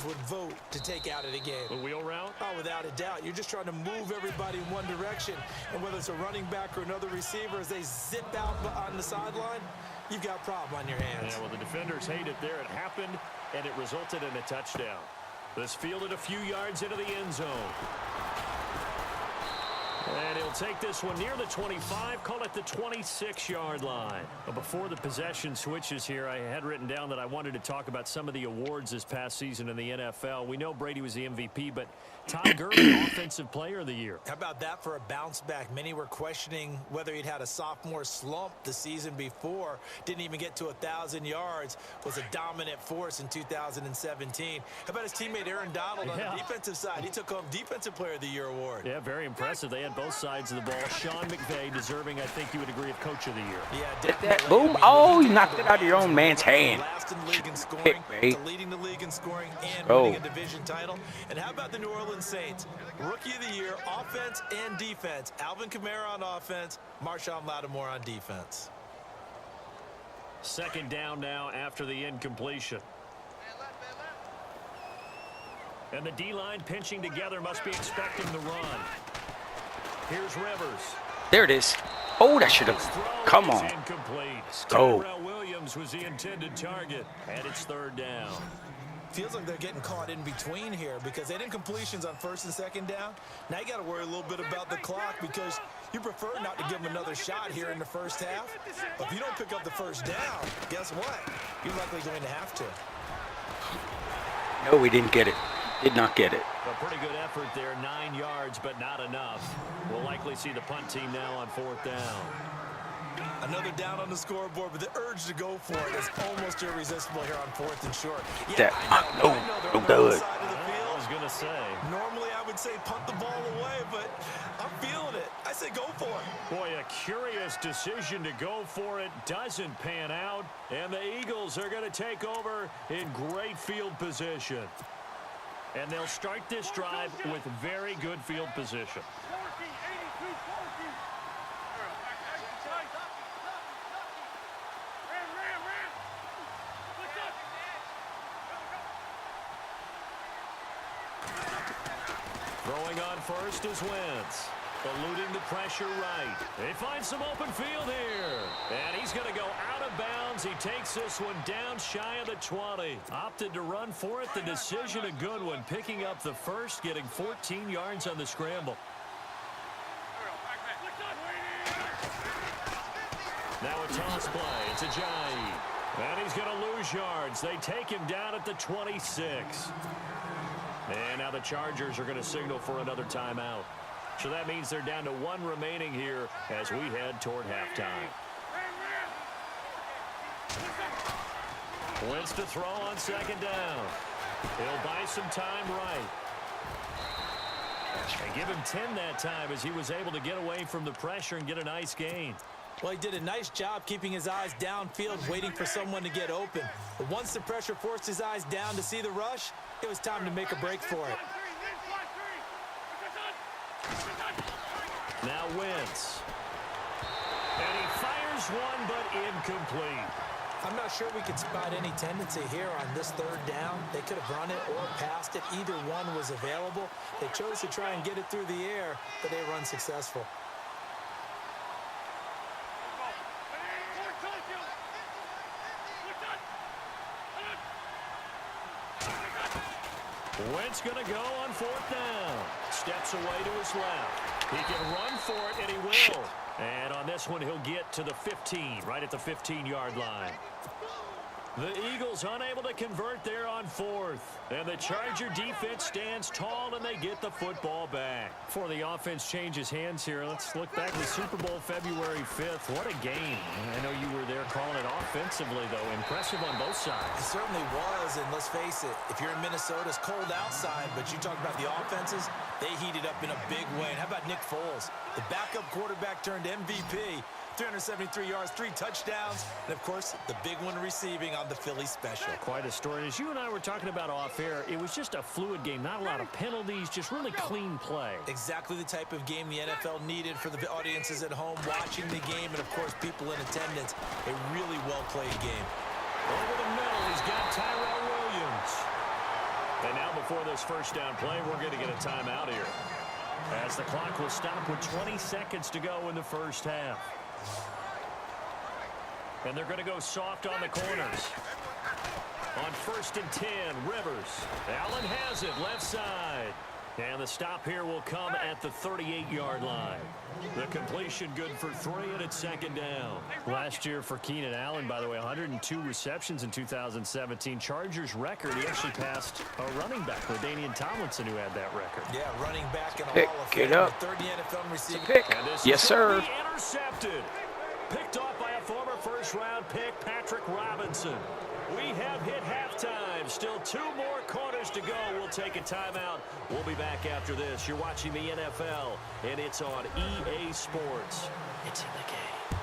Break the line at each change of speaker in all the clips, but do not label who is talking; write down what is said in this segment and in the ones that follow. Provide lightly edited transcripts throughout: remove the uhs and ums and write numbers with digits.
fans would vote to take out of the game.
The wheel route?
Oh, without a doubt. You're just trying to move everybody in one direction. And whether it's a running back or another receiver, as they zip out on the sideline, you've got a problem on your hands.
Yeah, well, the defenders hate it there. It happened, and it resulted in a touchdown. This fielded a few yards into the end zone. And he'll take this one near the 25, call it the 26-yard line. But before the possession switches here, I had written down that I wanted to talk about some of the awards this past season in the NFL. We know Brady was the MVP, but Todd Gurley, Offensive Player of the Year.
How about that for a bounce back? Many were questioning whether he'd had a sophomore slump the season before. Didn't even get to 1,000 yards. Was a dominant force in 2017. How about his teammate Aaron Donald on the defensive side? He took home Defensive Player of the Year award.
Yeah, very impressive. They had both sides of the ball. Sean McVay deserving, I think you would agree, of Coach of the Year.
Yeah,
Get that boom. Oh, you knocked it out of your own man's hand.
Last in the league in scoring,
Pick,
leading the league in scoring, and winning a division title. And how about the New Orleans Saints? Rookie of the Year, offense and defense. Alvin Kamara on offense, Marshawn Lattimore on defense.
Second down now after the incompletion. And the D-line pinching together, must be expecting the run. Here's Rivers.
There it is. Oh, that should have. Come on.
Incomplete.
Go.
Tyrell Williams was the intended target, and it's third down.
Feels like they're getting caught in between here because they did incompletions on first and second down. Now you got to worry a little bit about the clock because you prefer not to give them another shot here in the first half. But if you don't pick up the first down, guess what? You're likely going to have to.
No, we didn't get it. Did not get it.
A pretty good effort there, 9 yards, but not enough. We'll likely see the punt team now on fourth down.
Another down on the scoreboard, but the urge to go for it is almost irresistible here on fourth and short. Yeah, I know they're on the side of the field.
I was going to say.
Normally I would say punt the ball away, but I'm feeling it. I say go for it.
Boy, a curious decision to go for it. Doesn't pan out, and the Eagles are going to take over in great field position. And they'll start this drive with very good field position. Throwing on first is Wentz. Eluding the pressure right. They find some open field here. And he's going to go out of bounds. He takes this one down shy of the 20. Opted to run for it. The decision a good one. Picking up the first, getting 14 yards on the scramble. Now a toss play. It's Ajayi. And he's going to lose yards. They take him down at the 26. And now the Chargers are going to signal for another timeout. So that means they're down to one remaining here as we head toward halftime. Wentz to throw on second down. He'll buy some time right. And give him 10 that time as he was able to get away from the pressure and get a nice gain.
Well, he did a nice job keeping his eyes downfield, waiting for someone to get open. But once the pressure forced his eyes down to see the rush, it was time to make a break for it.
Now Wentz. And he fires one, but incomplete.
I'm not sure we could spot any tendency here on this third down. They could have run it or passed it. Either one was available. They chose to try and get it through the air, but they were unsuccessful.
Wentz going to go on fourth down. Steps away to his left. He can run for it, and he will. And on this one, he'll get to the 15, right at the 15-yard line. The Eagles unable to convert there on fourth. And the Charger defense stands tall, and they get the football back. Before the offense changes hands here, let's look back to the Super Bowl February 5th. What a game. I know you were there calling it offensively, though. Impressive on both sides.
It certainly was, and let's face it, if you're in Minnesota, it's cold outside, but you talk about the offenses, they heated up in a big way. And how about Nick Foles? The backup quarterback turned MVP. 373 yards, 3 touchdowns, and of course, the big one receiving on the Philly special.
Quite a story. As you and I were talking about off air, it was just a fluid game. Not a lot of penalties, just really clean play.
Exactly the type of game the NFL needed for the audiences at home watching the game, and of course, people in attendance. A really well-played game.
Over the middle, he's got Tyrell Williams. And now before this first down play, we're going to get a timeout here, as the clock will stop with 20 seconds to go in the first half. And they're going to go soft on the corners. On 1st and 10, Rivers. Allen has it, left side. And the stop here will come at the 38-yard line. The completion good for 3, and it's 2nd down. Last year for Keenan Allen, by the way, 102 receptions in 2017. Chargers record, he actually passed a running back, LaDainian Tomlinson, who had that record.
Yeah, running back in a
Pick
Hall of
it
Fame.
up.
The 3rd NFL receiver.
Pick. Yes, sir.
Intercepted. Picked off by a former first-round pick, Patrick Robinson. We have hit halftime. Still 2 more quarters to go. We'll take a timeout. We'll be back after this. You're watching the NFL, and it's on EA Sports. It's in the game.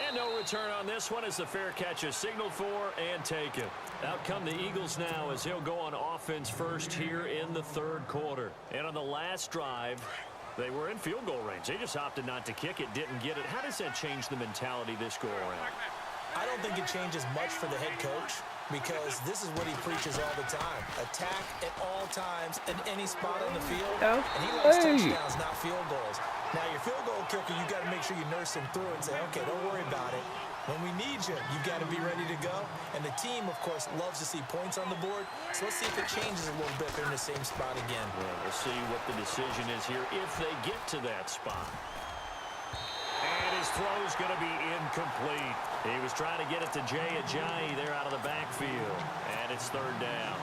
And no return on this one as the fair catch is signaled for and taken. Out come the Eagles now as he'll go on offense first here in the 3rd quarter. And on the last drive, they were in field goal range. They just opted not to kick it, didn't get it. How does that change the mentality this go around?
I don't think it changes much for the head coach because this is what he preaches all the time. Attack at all times in any spot on the field.
Oh,
and he likes touchdowns, not field goals. Now, your field goal kicker, you got to make sure you nurse him through and say, okay, don't worry about it. When we need you, you got to be ready to go. And the team, of course, loves to see points on the board. So let's see if it changes a little bit. They're in the same spot again.
Well, we'll see what the decision is here if they get to that spot. And his throw's going to be incomplete. He was trying to get it to Jay Ajayi there out of the backfield. And it's 3rd down.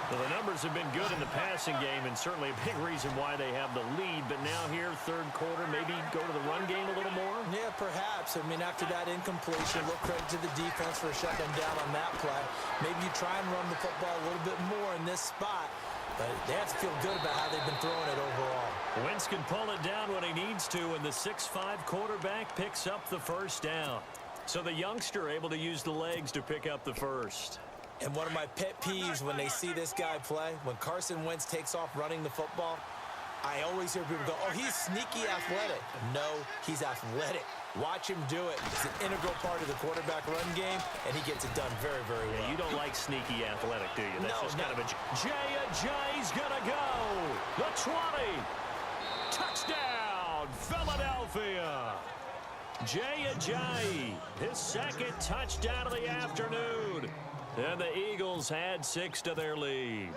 Well, the numbers have been good in the passing game, and certainly a big reason why they have the lead. But now here, 3rd quarter, maybe go to the run game a little more?
Yeah, perhaps. I mean, after that incompletion, a little credit to the defense for shutting them down on that play. Maybe you try and run the football a little bit more in this spot. But they have to feel good about how they've been throwing it overall.
Wentz can pull it down when he needs to, and the 6'5" quarterback picks up the 1st down. So the youngster able to use the legs to pick up the 1st.
And one of my pet peeves when they see this guy play, when Carson Wentz takes off running the football, I always hear people go, oh, he's sneaky athletic. No, he's athletic. Watch him do it. It's an integral part of the quarterback run game, and he gets it done very, very well.
Yeah, you don't like sneaky athletic, do you? That's just
no.
kind of a... Jay Ajayi's going to go. The 20. Touchdown, Philadelphia. Jay Ajayi, his 2nd touchdown of the afternoon. And the Eagles had 6 to their lead.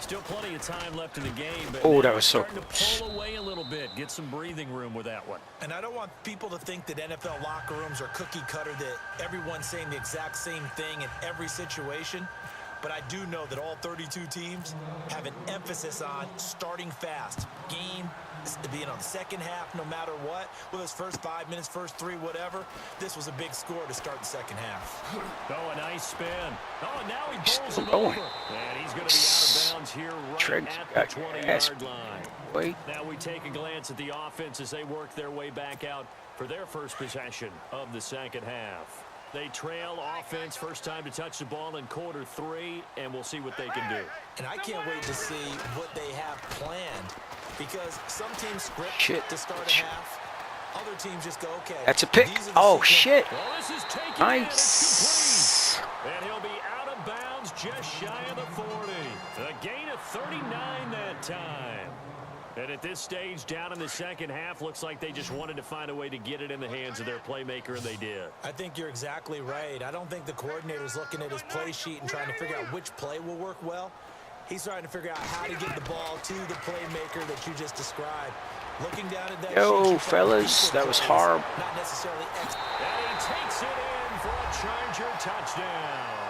Still plenty of time left in the game, but
that was so
starting to pull away a little bit, get some breathing room with that one.
And I don't want people to think that NFL locker rooms are cookie cutter, that everyone's saying the exact same thing in every situation. But I do know that all 32 teams have an emphasis on starting fast. Game being on the 2nd half, no matter what. Whether it's first 5 minutes, first 3, whatever. This was a big score to start the 2nd half.
Oh, a nice spin. Oh, now he bowls him over. And he's going to be out of bounds here right at the 20-yard line.
Wait.
Now we take a glance at the offense as they work their way back out for their first possession of the 2nd half. They trail offense, first time to touch the ball in quarter 3, and we'll see what they can do.
And I can't wait to see what they have planned, because some teams script to start a half. Other teams just go, okay.
That's a pick. Oh, shit.
Well, this is taken
Nice.
and he'll be out of bounds just shy of the 40. A gain of 39 that time. And at this stage, down in the 2nd half, looks like they just wanted to find a way to get it in the hands of their playmaker, and they did.
I think you're exactly right. I don't think the coordinator's looking at his play sheet and trying to figure out which play will work well. He's trying to figure out how to get the ball to the playmaker that you just described. Looking down at that sheet,
fellas, that was horrible.
Not necessarily
and he takes it in for a Charger touchdown.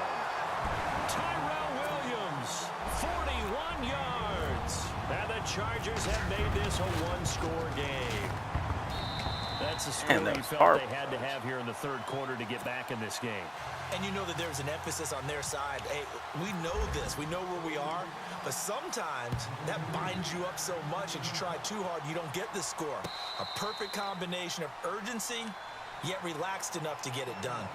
Tyrell Williams, 41 yards. And the Chargers have made this a one-score game. That's a score you felt they had to have here in the 3rd quarter to get back in this game.
And you know that there's an emphasis on their side. Hey, we know this. We know where we are. But sometimes that binds you up so much that you try too hard, you don't get the score. A perfect combination of urgency, yet relaxed enough to get it done.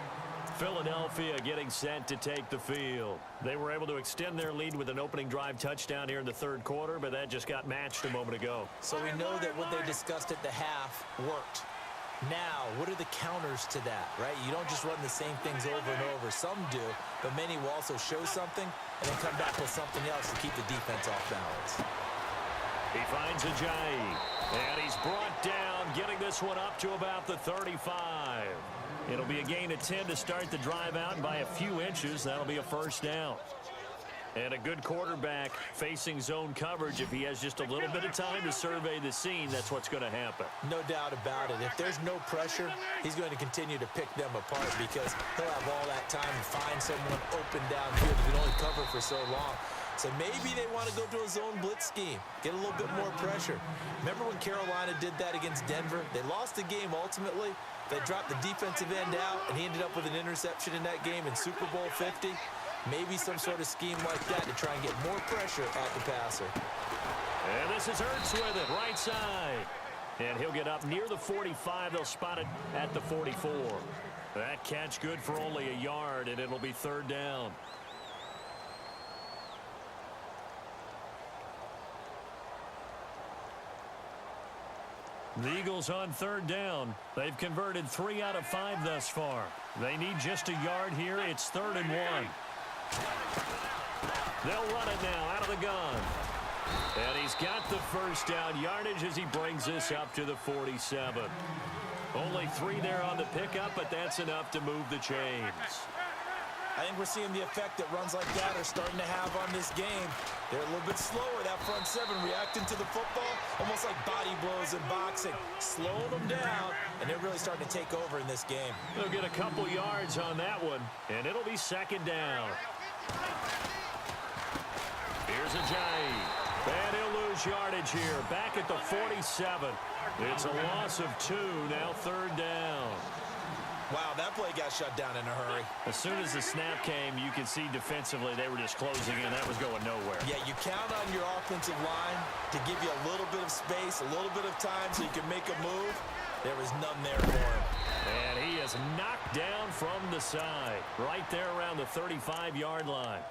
Philadelphia getting set to take the field. They were able to extend their lead with an opening drive touchdown here in the 3rd quarter, but that just got matched a moment ago.
So we know that what they discussed at the half worked. Now, what are the counters to that, right? You don't just run the same things over and over. Some do, but many will also show something and then come back with something else to keep the defense off balance.
He finds Ajayi, and he's brought down, getting this one up to about the 35. It'll be a gain of 10 to start the drive out, and by a few inches, that'll be a first down. And a good quarterback facing zone coverage, if he has just a little bit of time to survey the scene, that's what's going to happen.
No doubt about it. If there's no pressure, he's going to continue to pick them apart because he'll have all that time to find someone open downfield he can only cover for so long. So maybe they want to go to a zone blitz scheme, get a little bit more pressure. Remember when Carolina did that against Denver? They lost the game ultimately. They dropped the defensive end out, and he ended up with an interception in that game in Super Bowl 50. Maybe some sort of scheme like that to try and get more pressure at the passer.
And this is Ertz with it, right side. And he'll get up near the 45. They'll spot it at the 44. That catch good for only a yard, and it'll be third down. The Eagles on third down. They've converted 3 out of 5 thus far. They need just a yard here. It's 3rd and 1. They'll run it now out of the gun. And he's got the first down yardage as he brings this up to the 47. Only 3 there on the pickup, but that's enough to move the chains.
I think we're seeing the effect that runs like that are starting to have on this game. They're a little bit slower, that front 7, reacting to the football, almost like body blows in boxing, slowing them down, and they're really starting to take over in this game.
They'll get a couple yards on that one, and it'll be 2nd down. Here's Ajayi. And he'll lose yardage here, back at the 47. It's a loss of 2, now 3rd down.
Wow, that play got shut down in a hurry.
As soon as the snap came, you could see defensively they were just closing in. That was going nowhere.
Yeah, you count on your offensive line to give you a little bit of space, a little bit of time so you can make a move. There was none there for him.
And he is knocked down from the side, right there around the 35-yard line.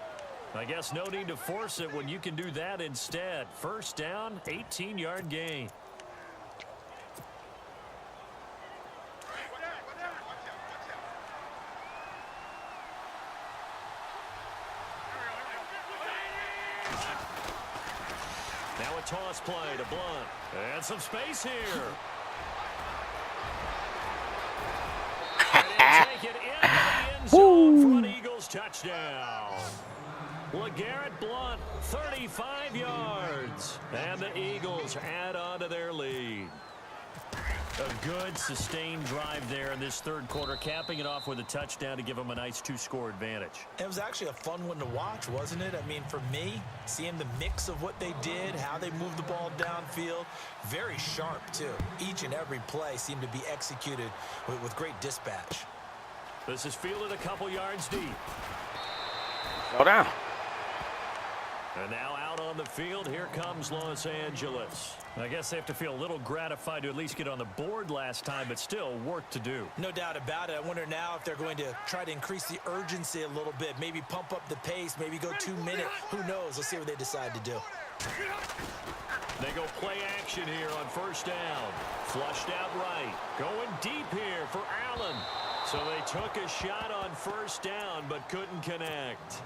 I guess no need to force it when you can do that instead. First down, 18-yard gain. Now a toss play to Blunt. And some space here. And he'll take it into the end zone for an Eagles touchdown. LeGarrette Blunt, 35 yards. And the Eagles add on to their lead. A good, sustained drive there in this 3rd quarter, capping it off with a touchdown to give them a nice 2-score advantage.
It was actually a fun one to watch, wasn't it? I mean, for me, seeing the mix of what they did, how they moved the ball downfield, very sharp, too. Each and every play seemed to be executed with great dispatch.
This is fielded a couple yards deep.
Slow down.
And now out on the field, here comes Los Angeles. I guess they have to feel a little gratified to at least get on the board last time, but still work to do.
No doubt about it. I wonder now if they're going to try to increase the urgency a little bit, maybe pump up the pace, maybe go 2 minutes. Who knows? Let's see what they decide to do.
They go play action here on first down. Flushed out right. Going deep here for Allen. So they took a shot on first down, but couldn't connect.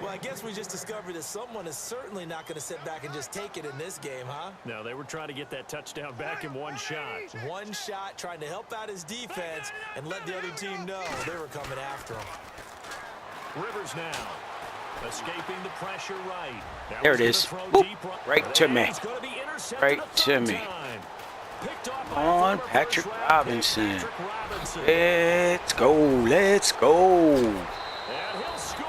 Well, I guess we just discovered that someone is certainly not going to sit back and just take it in this game, huh?
No, they were trying to get that touchdown back in one shot.
One shot, trying to help out his defense and let the other team know they were coming after him.
Rivers now. Escaping the pressure right.
There it is. Whoop, right to me. Right to me. On Patrick Robinson. Let's go. Let's go.
And he'll score